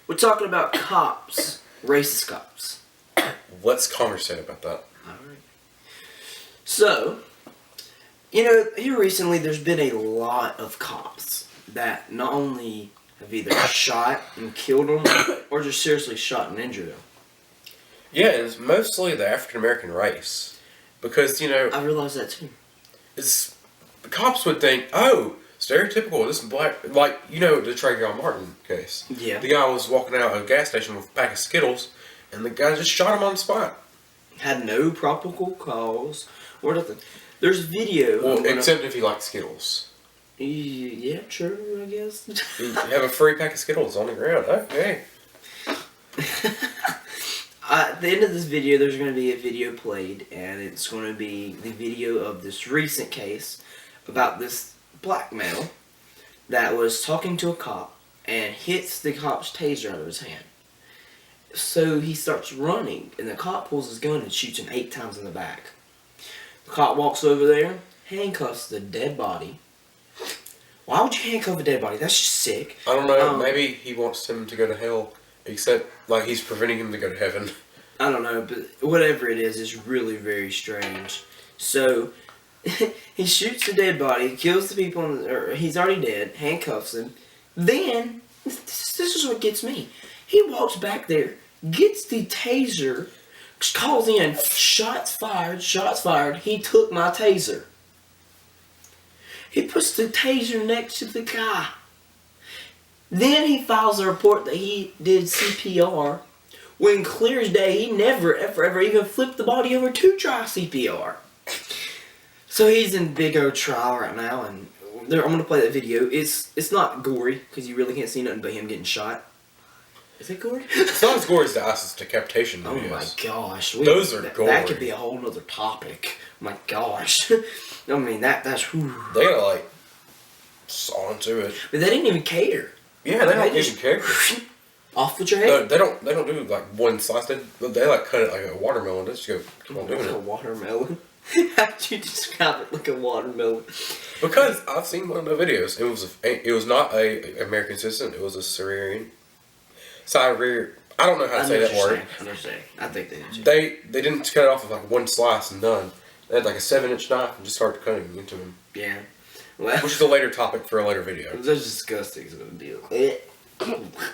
We're talking about cops, racist cops. Let's conversate about that. Alright. So, here recently there's been a lot of cops that not only have either shot and killed them or just seriously shot and injured them. Yeah, and it's mostly the African American race. Because, I realized that too. the cops would think, oh, stereotypical, this is black, like, the Trayvon Martin case. Yeah. The guy was walking out of a gas station with a pack of Skittles, and the guy just shot him on the spot. Had no probable cause or nothing. There's video. Well, except if he liked Skittles. Yeah, true, I guess. You have a free pack of Skittles on the ground. Okay. At the end of this video, there's going to be a video played, and it's going to be the video of this recent case about this black male that was talking to a cop and hits the cop's taser out of his hand. So he starts running, and the cop pulls his gun and shoots him 8 times in the back. The cop walks over there, handcuffs the dead body. Why would you handcuff a dead body? That's just sick. I don't know. Maybe he wants him to go to hell, except like he's preventing him to go to heaven. I don't know, but whatever it is really very strange. So he shoots the dead body, kills the people, or he's already dead, handcuffs him. Then this is what gets me. He walks back there, gets the taser, calls in, shots fired, shots fired. He took my taser. He puts the taser next to the guy. Then he files a report that he did CPR, when clear as day he never, ever even flipped the body over to try CPR. So he's in big old trial right now, and I'm going to play that video. It's not gory, because you really can't see nothing but him getting shot. Is it gory? It's not as gory as the ISIS decapitation videos. Oh my gosh. Those are gory. That could be a whole nother topic. My gosh. I mean, that's... Whew. They gotta, saw into it. But they didn't even care. Yeah, they don't even care. Off with your head. No, they don't do, one slice. They cut it like a watermelon. They just go, keep on doing like it. A watermelon? How'd you describe it like a watermelon? Because I've seen one of the videos. It was not a American citizen. It was a Syrian. I don't know how to say that word. I understand. I think they did. They didn't cut it off with one slice and done. They had a 7-inch knife and just started cutting into him. Yeah. Well, which is a later topic for a later video. That's disgusting. It's gonna be I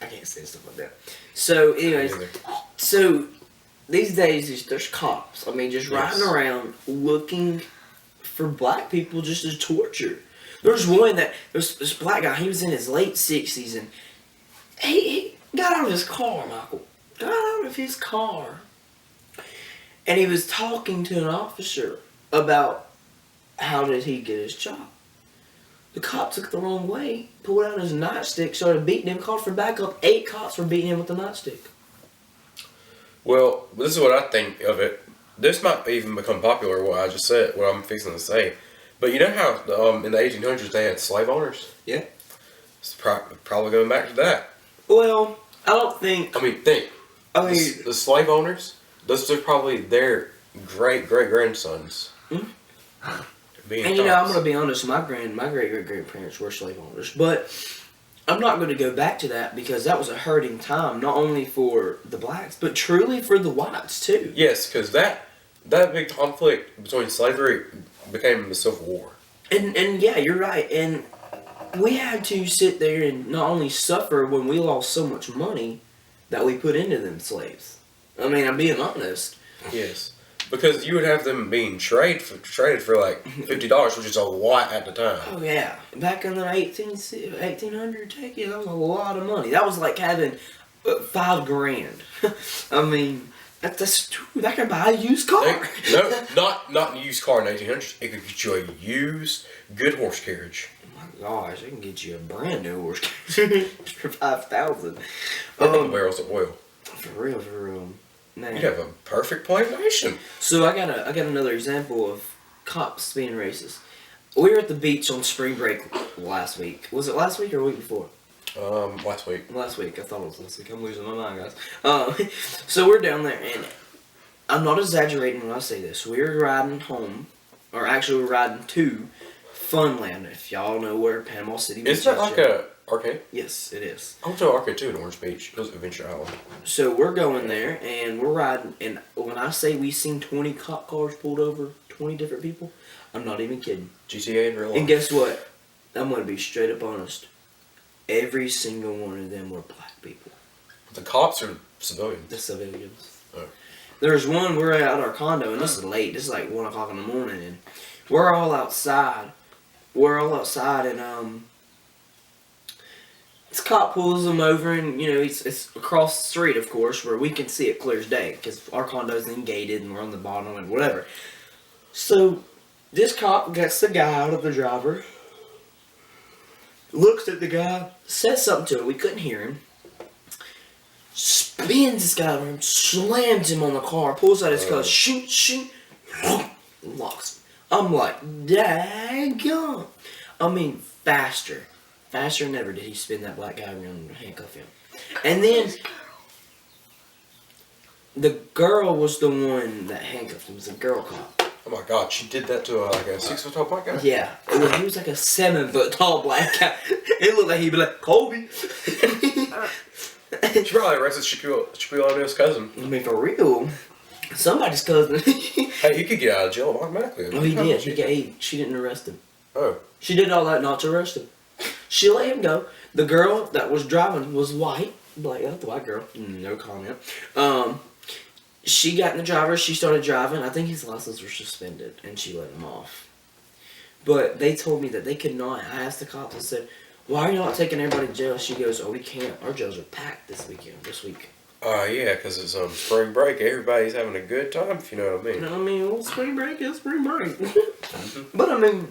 can't say stuff like that. So, anyways, so these days there's cops. I mean, just riding around looking for black people just as torture. There's this black guy. He was in his late 60s, and he got out of his car, Michael. Got out of his car. And he was talking to an officer about how did he get his job. The cop took it the wrong way, pulled out his nightstick, started beating him, called for backup. 8 cops were beating him with the nightstick. Well, this is what I think of it. This might even become popular, what I just said, what I'm fixing to say. But you know how in the 1800s they had slave owners? Yeah. It's probably going back to that. Well, I don't think... think. The slave owners, those are probably their great-great-grandsons. Mm-hmm. And I'm going to be honest, my great-great-grandparents were slave owners. But I'm not going to go back to that because that was a hurting time, not only for the blacks, but truly for the whites, too. Yes, because that big conflict between slavery became the Civil War. And yeah, you're right. And we had to sit there and not only suffer when we lost so much money that we put into them slaves. I mean, I'm being honest. Yes. Because you would have them being traded for $50, which is a lot at the time. Oh, yeah. Back in the 1800s, that was a lot of money. That was like having $5,000. I mean, that can buy a used car. No, not a used car in the 1800s. It could get you a used, good horse carriage. Oh my gosh, it can get you a brand new horse carriage for $5,000. Barrels of oil. For real. Man. You'd have a perfect plantation. So I got another example of cops being racist. We were at the beach on spring break last week. Was it last week or a week before? Last week. Last week. I thought it was last week. I'm losing my mind, guys. So we're down there, and I'm not exaggerating when I say this. We were riding home, or actually we're riding to Funland. If y'all know where Panama City is. Is that like Arcade? Yes, it is. I went to an arcade too in Orange Beach. It was Adventure Island. So we're going there, and we're riding, and when I say we seen 20 cop cars pulled over, 20 different people, I'm not even kidding. GTA in real life. And guess what? I'm going to be straight up honest. Every single one of them were black people. The cops are civilians. The civilians. Oh. There's one, we're at our condo, and this is late. This is like 1 o'clock in the morning, and we're all outside. And this cop pulls them over, and it's across the street, of course, where we can see it clear as day, because our condo's then gated, and we're on the bottom, and whatever. So, this cop gets the guy out of the driver, looks at the guy, says something to him, we couldn't hear him, spins this guy over him, slams him on the car, pulls out his car, shoot, locks him. I'm like, daggone. I mean, faster than ever did he spin that black guy around and handcuff him. And then, the girl was the one that handcuffed him. It was a girl cop. Oh my god, she did that to like a 6 foot tall black guy? Yeah. He was like a 7 foot tall black guy. It looked like he'd be like, Kobe. She probably arrested Shaquille O'Neal's cousin. I mean, for real. Somebody's cousin. Hey, he could get out of jail automatically. Oh, he did. She didn't arrest him. Oh. She did all that not to arrest him. She let him go. The girl that was driving was white. Black, the white girl. No comment. She got in the driver. She started driving. I think his license was suspended, and she let him off. But they told me that they could not. I asked the cops. I said, "Why are you not taking everybody to jail?" She goes, "Oh, we can't. Our jails are packed this week." Yeah, because it's spring break. Everybody's having a good time, if you know what I mean. I mean, well, spring break is spring break. But I mean,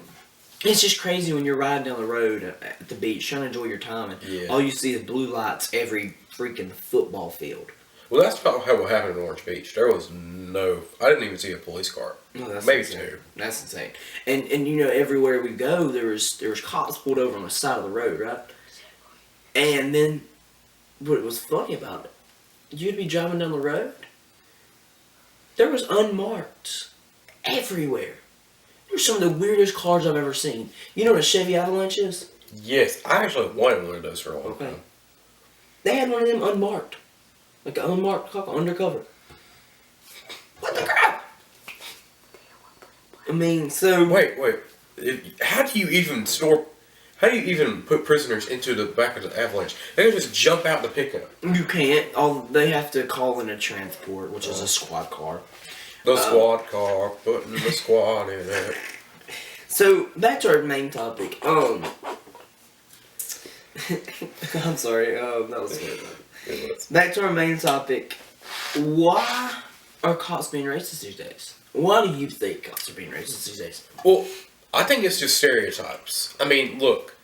it's just crazy when you're riding down the road at the beach trying to enjoy your time, and all you see is blue lights every freaking football field. Well, that's about what happened in Orange Beach. There was I didn't even see a police car. No, that's maybe insane. 2. That's insane. And everywhere we go, there was cops pulled over on the side of the road, right? And then, what was funny about it, you'd be driving down the road, there was unmarked everywhere. There's some of the weirdest cars I've ever seen. You know what a Chevy Avalanche is? Yes, I actually wanted one of those for a long time. They had one of them unmarked. Like an unmarked car, undercover. What the crap? I mean, so... Wait. How do you even put prisoners into the back of the Avalanche? They can just jump out the pickup. You can't. They have to call in a transport, which is a squad car. The squad car, putting the squad in it. So, back to our main topic. I'm sorry, that was good. Back to our main topic. Why are cops being racist these days? Why do you think cops are being racist these days? Well, I think it's just stereotypes. I mean, look,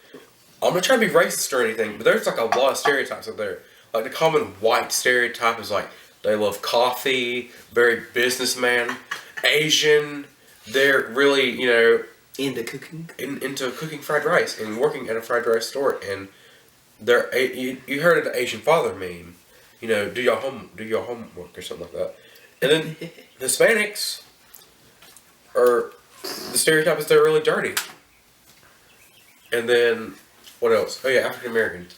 I'm not trying to be racist or anything, but there's like a lot of stereotypes out there. Like the common white stereotype is like, they love coffee, very businessman, Asian, they're really, into cooking? Into cooking fried rice and working at a fried rice store, and you heard of the Asian father meme, do your homework or something like that. And then Hispanics are, the stereotype is they're really dirty. And then, what else? Oh yeah, African Americans.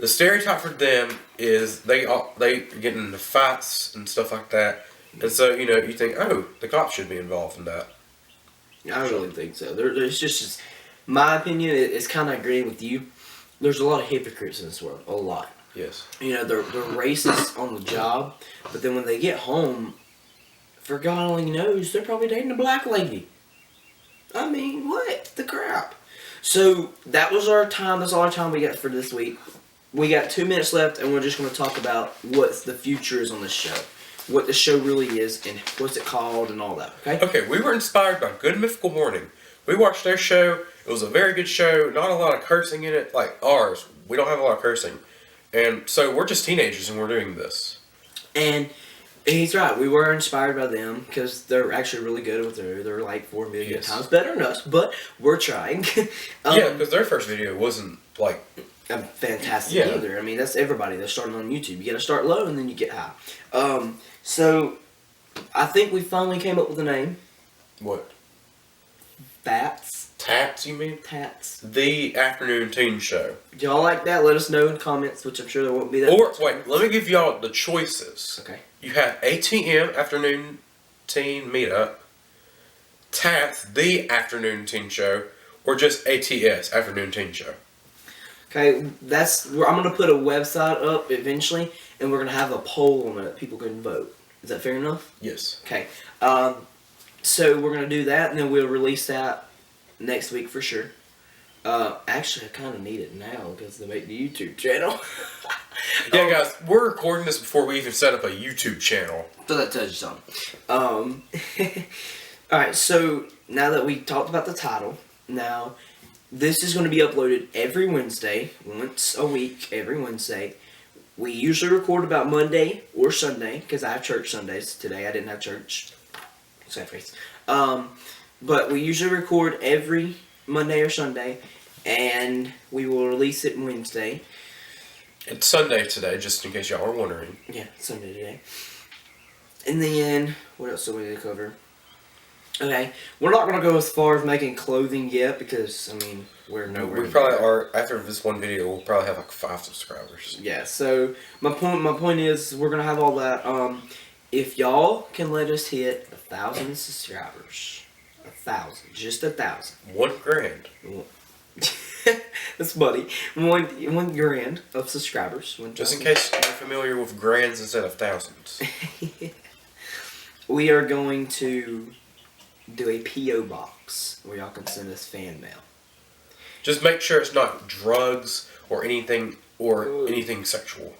The stereotype for them is they get into fights and stuff like that. And so, you think, oh, the cops should be involved in that. I really think so. There's just, my opinion, it's kind of agreeing with you. There's a lot of hypocrites in this world. A lot. Yes. They're racist on the job, but then when they get home, for God only knows, they're probably dating a black lady. I mean, what the crap? So, that was our time. That's all our time we got for this week. We got 2 minutes left, and we're just going to talk about what the future is on this show. What the show really is, and what's it called, and all that, okay? Okay, we were inspired by Good Mythical Morning. We watched their show. It was a very good show. Not a lot of cursing in it, like ours. We don't have a lot of cursing. And so we're just teenagers, and we're doing this. And he's right. We were inspired by them, because they're actually really good with they're like 4 million times better than us, but we're trying. Yeah, because their first video wasn't, like... fantastic either. I mean, that's everybody that's starting on YouTube. You got to start low, and then you get high. So, I think we finally came up with a name. What? T.A.T.S. T.A.T.S, you mean? T.A.T.S. The Afternoon Teen Show. Do y'all like that? Let us know in the comments, which I'm sure there won't be that. Or, wait, let me give y'all the choices. Okay. You have ATM, Afternoon Teen Meetup, T.A.T.S, The Afternoon Teen Show, or just A.T.S, Afternoon Teen Show. Okay, that's where I'm gonna put a website up eventually, and we're gonna have a poll on it. People can vote. Is that fair enough? Yes. Okay. So we're gonna do that, and then we'll release that next week for sure. Actually, I kind of need it now because they make the YouTube channel. Yeah, guys, we're recording this before we even set up a YouTube channel. So that tells you something. Alright, so now that we talked about the title, now this is going to be uploaded every Wednesday, once a week, every Wednesday. We usually record about Monday or Sunday, because I have church Sundays. Today I didn't have church. Sad face. But we usually record every Monday or Sunday, and we will release it Wednesday. It's Sunday today, just in case y'all are wondering. Yeah, Sunday today. And then, what else do we need to cover? Okay, we're not going to go as far as making clothing yet, because, I mean, we're nowhere. We probably are, after this one video, we'll probably have like 5 subscribers. Yeah, so my point is, we're going to have all that. If y'all can let us hit 1,000 subscribers, 1,000, just 1,000. $1,000. That's funny. One grand of subscribers. Just in case you're familiar with grands instead of thousands. We are going to do a P.O. box where y'all can send us fan mail. Just make sure it's not drugs or anything sexual.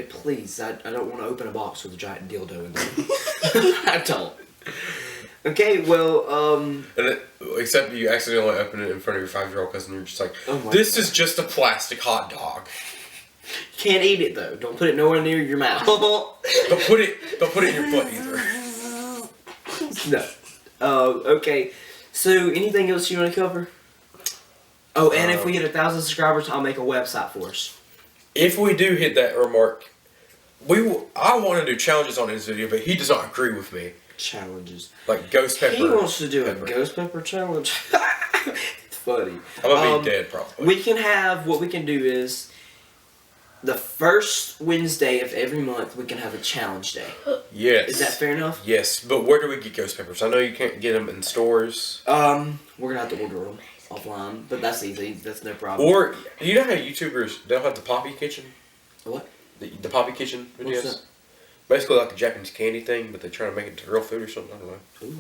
Please, I don't want to open a box with a giant dildo in there. I don't. Okay, well, Except you accidentally open it in front of your 5-year-old cousin, and you're just like, oh my this God. is just a plastic hot dog. You can't eat it though. Don't put it nowhere near your mouth. Don't put it in your butt either. No. Okay. So, anything else you want to cover? Oh, and if we hit 1,000 subscribers, I'll make a website for us. If we do hit that remark, I want to do challenges on his video, but he does not agree with me. Challenges. Like ghost pepper. He wants to do a ghost pepper challenge. It's funny. I'm gonna be dead probably. We can have, what we can do is, the first Wednesday of every month, we can have a challenge day. Yes. Is that fair enough? Yes, but where do we get ghost peppers? I know you can't get them in stores. We're gonna have to order them offline, but that's easy. That's no problem. Or, you know how YouTubers, they'll have the Poppy Kitchen? What? The Poppy Kitchen videos? What's that? Basically like a Japanese candy thing, but they try to make it into real food or something, I don't know. Ooh,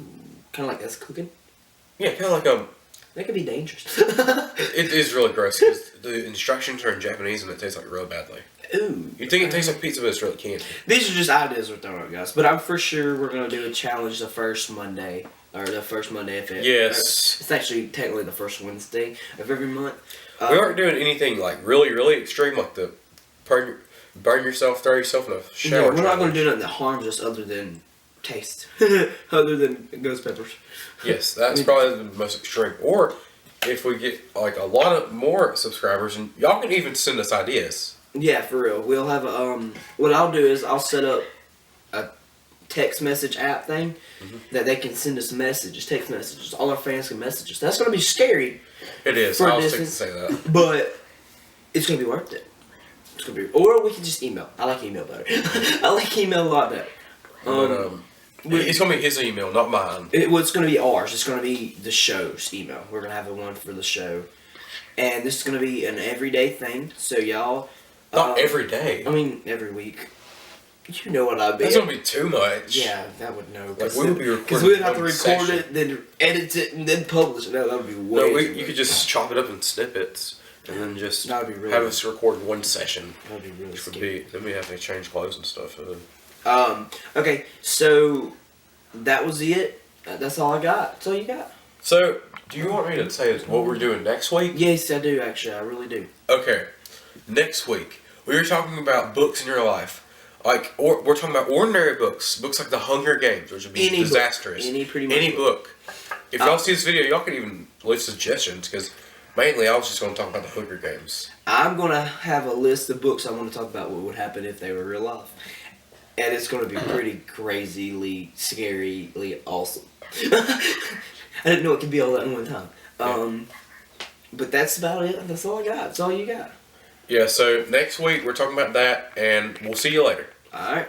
kind of like us cooking? Yeah, kind of like That could be dangerous. it is really gross, because the instructions are in Japanese and it tastes like real badly. Ooh. You think it tastes like pizza, but it's really candy. These are just ideas we're throwing out, guys. But I'm for sure we're going to do a challenge the first Monday. Or the first Monday of it. Yes. It's actually technically the first Wednesday of every month. We aren't doing anything like really, really extreme, like the burn yourself, throw yourself in a shower. Yeah, we're not going to do nothing that harms us other than taste. Other than ghost peppers. Yes, that's probably the most extreme. Or if we get like a lot of more subscribers, and y'all can even send us ideas. Yeah, for real. We'll have a, what I'll do is I'll set up a text message app thing that they can send us messages, text messages. All our fans can message us. That's going to be scary. It is. For I a was thinking to distance, say that. but it's going to be worth it. It's going to be, or we can just email. I like email better. I like email a lot better. It's going to be his email, not mine. It's going to be ours. It's going to be the show's email. We're going to have the one for the show. And this is going to be an everyday thing. So y'all... Not every day. I mean, every week. You know what I mean. That's going to be too much. Yeah, that would know. Like, we would be recording because we would have to one record session. it, then edit it, and then publish it. That would be way too You much. could just chop it up in snippets and then just That would be really have us record one session. That would be really Which would scary. be, then we have to change clothes and stuff. Okay, so that was it. That's all I got. That's all you got. So, do you want me to say what we're doing next week? Yes, I do, actually. I really do. Okay. Next week, we are talking about books in your life. We're talking about ordinary books. Books like The Hunger Games, which would be Any book. disastrous. Any book. If y'all see this video, y'all can even leave suggestions, because mainly I was just going to talk about The Hunger Games. I'm going to have a list of books I want to talk about what would happen if they were real life. And it's going to be pretty crazily, scarily awesome. I didn't know it could be all that in one time. But that's about it. That's all I got. That's all you got. Yeah, so next week we're talking about that, and we'll see you later. All right.